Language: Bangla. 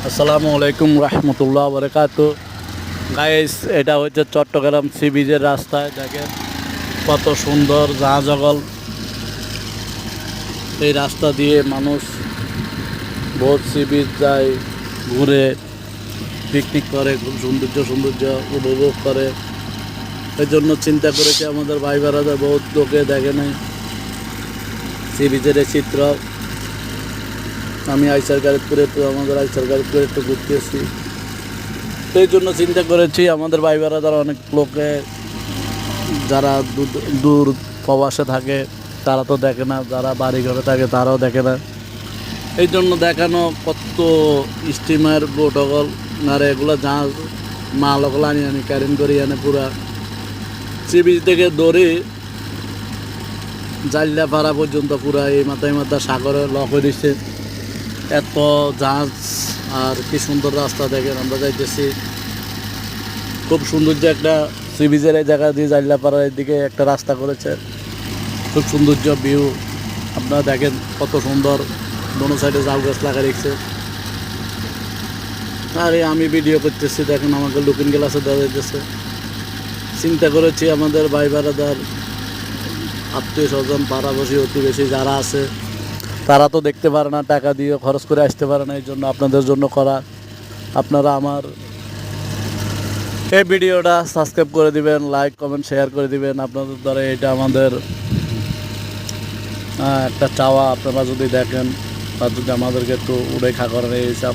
আসসালামু আলাইকুম রহমতুল্লাহ বরকাত। গাইস, এটা হচ্ছে চট্টগ্রাম সি বিচের রাস্তায়। দেখেন কত সুন্দর জাহাজগল। এই রাস্তা দিয়ে মানুষ বহুত সি বিচ যায়, ঘুরে পিকনিক করে, খুব সৌন্দর্য উপভোগ করে। এই জন্য চিন্তা করেছি আমাদের ভাই বেড়াদা বহুত লোকে দেখে নাই সি বিচের এই চিত্র। আমি আইসার গাড়িপুরে আমাদের আইসার গাড়িপুরে একটু ঘুরতেছি। সেই জন্য চিন্তা করেছি আমাদের ভাই বেড়াদার অনেক লোকে যারা দূর প্রবাসে থাকে তারা তো দেখে না, যারা বাড়ি ঘরে থাকে তারাও দেখে না। এই জন্য দেখানো কত স্টিমার বোটগল আর এগুলো জাহাজ মাল ওগুলো আনি ক্যারিং করি আনে পুরা সি বিচ থেকে দৌড়ে জাল্লাপাড়া পর্যন্ত পুরা এই মাথায় সাগরে লক হয়ে দিচ্ছে। এত জাহাজ আর কি সুন্দর রাস্তা দেখেন। আমরা যাইতেছি খুব সৌন্দর্য একটা সি বিচের এই জায়গা দিয়ে জাল্লাপাড়ার দিকে একটা রাস্তা করেছে, খুব সৌন্দর্য ভিউ। আপনারা দেখেন কত সুন্দর, দোনো সাইডে জাল গাছ লাগা রেখেছে। আরে আমি ভিডিও করতেছি, দেখেন আমাকে লুকিং গ্লাসে দেওয়া যাইতেছে। চিন্তা করেছি আমাদের ভাই বেড়াদার আত্মীয় স্বজন পাড়াপড়শি প্রতিবেশী যারা আছে তারা তো দেখতে পারে না, টাকা দিয়ে খরচ করে আসতে পারে না। এই জন্য আপনাদের জন্য করা। আপনারা আমার এই ভিডিওটা সাবস্ক্রাইব করে দিবেন, লাইক কমেন্ট শেয়ার করে দিবেন। আপনাদের দ্বারা এটা আমাদের একটা চাওয়া। আপনারা যদি দেখেন আর যদি আমাদেরকে একটু উড়ে খা করেন এই হিসাব।